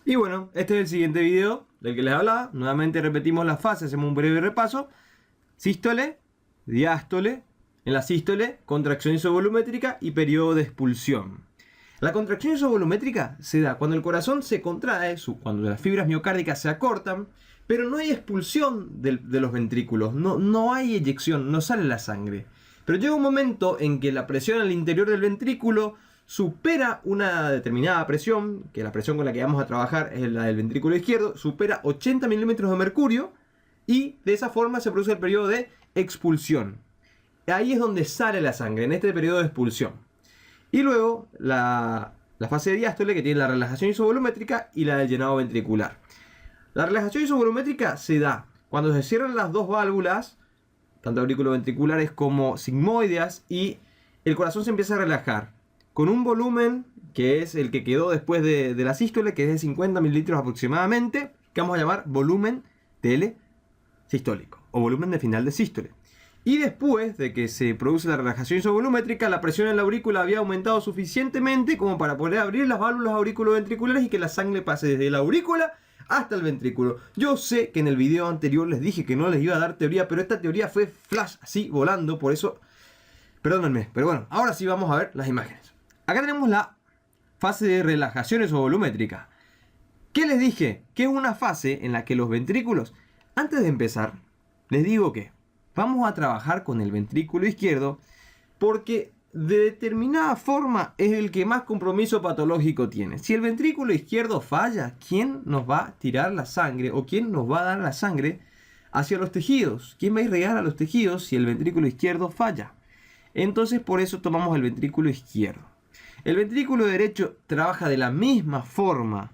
Y bueno, este es el siguiente video del que les hablaba. Nuevamente repetimos las fases, hacemos un breve repaso. Sístole, diástole, en la sístole, contracción isovolumétrica y periodo de expulsión. La contracción isovolumétrica se da cuando el corazón se contrae, cuando las fibras miocárdicas se acortan, pero no hay expulsión de los ventrículos, no hay eyección, no sale la sangre. Pero llega un momento en que la presión al interior del ventrículo supera una determinada presión, que la presión con la que vamos a trabajar es la del ventrículo izquierdo, supera 80 milímetros de mercurio y de esa forma se produce el periodo de expulsión. Ahí es donde sale la sangre, en este periodo de expulsión. Y luego la fase de diástole, que tiene la relajación isovolumétrica y la del llenado ventricular. La relajación isovolumétrica se da cuando se cierran las dos válvulas, tanto auriculoventriculares como sigmoideas, y el corazón se empieza a relajar con un volumen que es el que quedó después de la sístole, que es de 50 mililitros aproximadamente, que vamos a llamar volumen TL sistólico o volumen de final de sístole. Y después de que se produce la relajación isovolumétrica, la presión en la aurícula había aumentado suficientemente como para poder abrir las válvulas auriculoventriculares y que la sangre pase desde la aurícula hasta el ventrículo. Yo sé que en el video anterior les dije que no les iba a dar teoría, pero esta teoría fue flash, así volando, por eso perdónenme. Pero bueno, ahora sí vamos a ver las imágenes. Acá tenemos la fase de relajación isovolumétrica. ¿Qué les dije? Que es una fase en la que los ventrículos, antes de empezar, les digo que vamos a trabajar con el ventrículo izquierdo porque de determinada forma es el que más compromiso patológico tiene. Si el ventrículo izquierdo falla, ¿quién nos va a tirar la sangre o quién nos va a dar la sangre hacia los tejidos? ¿Quién va a irrigar a los tejidos si el ventrículo izquierdo falla? Entonces por eso tomamos el ventrículo izquierdo. El ventrículo derecho trabaja de la misma forma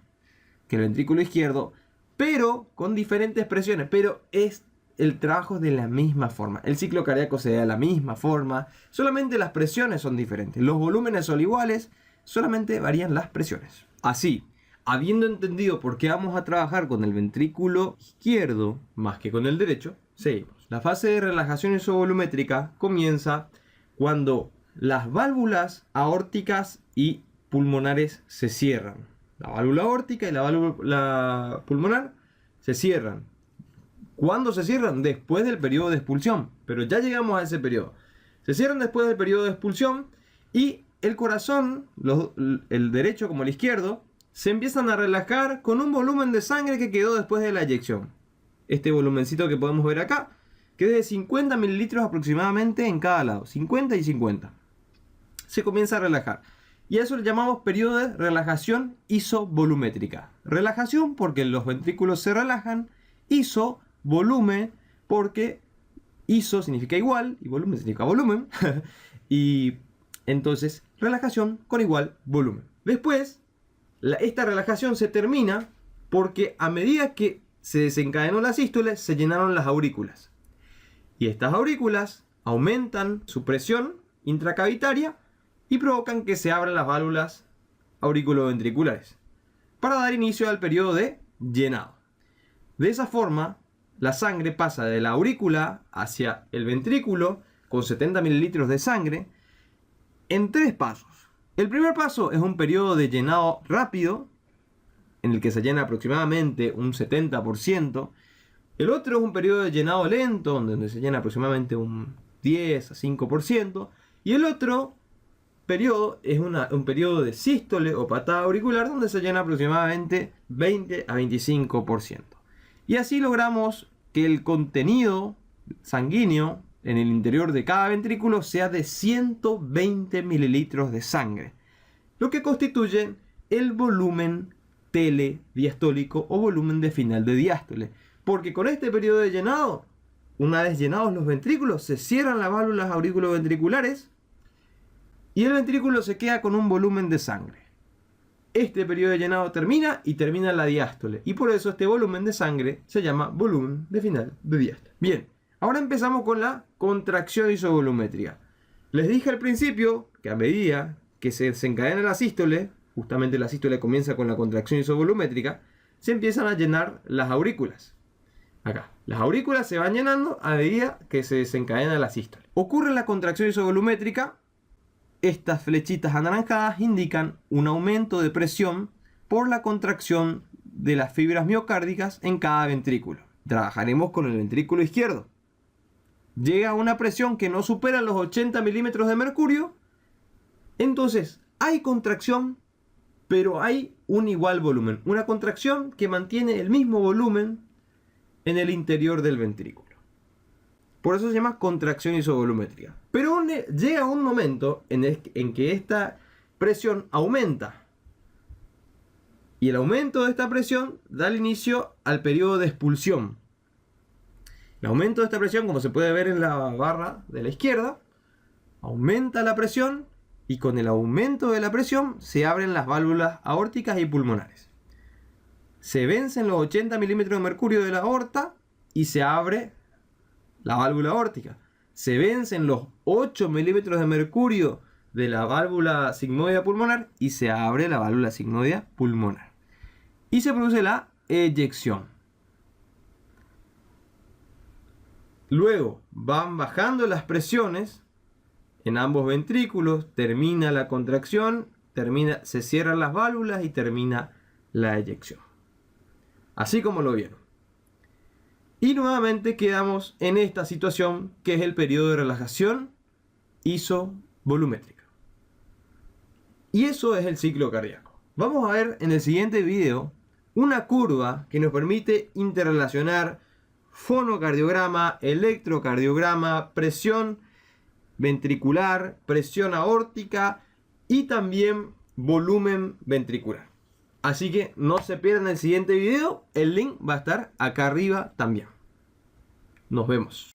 que el ventrículo izquierdo, pero con diferentes presiones, pero es el trabajo de la misma forma. El ciclo cardíaco se da de la misma forma, solamente las presiones son diferentes. Los volúmenes son iguales, solamente varían las presiones. Así, habiendo entendido por qué vamos a trabajar con el ventrículo izquierdo más que con el derecho, seguimos. La fase de relajación isovolumétrica comienza cuando las válvulas aórticas y pulmonares se cierran. La válvula aórtica y la válvula pulmonar se cierran. ¿Cuándo se cierran? Después del periodo de expulsión. Pero ya llegamos a ese periodo. Se cierran después del periodo de expulsión y el corazón, el derecho como el izquierdo, se empiezan a relajar con un volumen de sangre que quedó después de la eyección. Este volumencito que podemos ver acá, que es de 50 mililitros aproximadamente en cada lado. 50 y 50. Se comienza a relajar. Y a eso le llamamos periodo de relajación isovolumétrica. Relajación porque los ventrículos se relajan. Volumen porque iso significa igual y volumen significa volumen. Y entonces relajación con igual volumen. Después esta relajación se termina porque a medida que se desencadenó la sístole se llenaron las aurículas. Y estas aurículas aumentan su presión intracavitaria y provocan que se abran las válvulas auriculoventriculares para dar inicio al periodo de llenado. De esa forma, la sangre pasa de la aurícula hacia el ventrículo con 70 mililitros de sangre en 3 pasos. El primer paso es un periodo de llenado rápido, en el que se llena aproximadamente un 70%. El otro es un periodo de llenado lento, donde se llena aproximadamente un 10 a 5%. Y el otro periodo es un periodo de sístole o patada auricular, donde se llena aproximadamente 20 a 25%. Y así logramos que el contenido sanguíneo en el interior de cada ventrículo sea de 120 mililitros de sangre, lo que constituye el volumen telediastólico o volumen de final de diástole. Porque con este periodo de llenado, una vez llenados los ventrículos, se cierran las válvulas auriculoventriculares y el ventrículo se queda con un volumen de sangre. Este periodo de llenado termina y termina la diástole. Y por eso este volumen de sangre se llama volumen de final de diástole. Bien, ahora empezamos con la contracción isovolumétrica. Les dije al principio que a medida que se desencadena la sístole, justamente la sístole comienza con la contracción isovolumétrica, se empiezan a llenar las aurículas. Acá, las aurículas se van llenando a medida que se desencadena la sístole. Ocurre la contracción isovolumétrica. Estas flechitas anaranjadas indican un aumento de presión por la contracción de las fibras miocárdicas en cada ventrículo. Trabajaremos con el ventrículo izquierdo. Llega a una presión que no supera los 80 milímetros de mercurio. Entonces, hay contracción, pero hay un igual volumen. Una contracción que mantiene el mismo volumen en el interior del ventrículo. Por eso se llama contracción isovolumétrica. Pero llega un momento en que esta presión aumenta. Y el aumento de esta presión da el inicio al periodo de expulsión. El aumento de esta presión, como se puede ver en la barra de la izquierda, aumenta la presión y con el aumento de la presión se abren las válvulas aórticas y pulmonares. Se vencen los 80 milímetros de mercurio de la aorta y se abre la válvula aórtica. Se vencen los 8 milímetros de mercurio de la válvula sigmoidea pulmonar y se abre la válvula sigmoidea pulmonar. Y se produce la eyección. Luego van bajando las presiones en ambos ventrículos, termina la contracción, se cierran las válvulas y termina la eyección. Así como lo vieron. Y nuevamente quedamos en esta situación que es el periodo de relajación isovolumétrica. Y eso es el ciclo cardíaco. Vamos a ver en el siguiente video una curva que nos permite interrelacionar fonocardiograma, electrocardiograma, presión ventricular, presión aórtica y también volumen ventricular. Así que no se pierdan el siguiente video, el link va a estar acá arriba también. Nos vemos.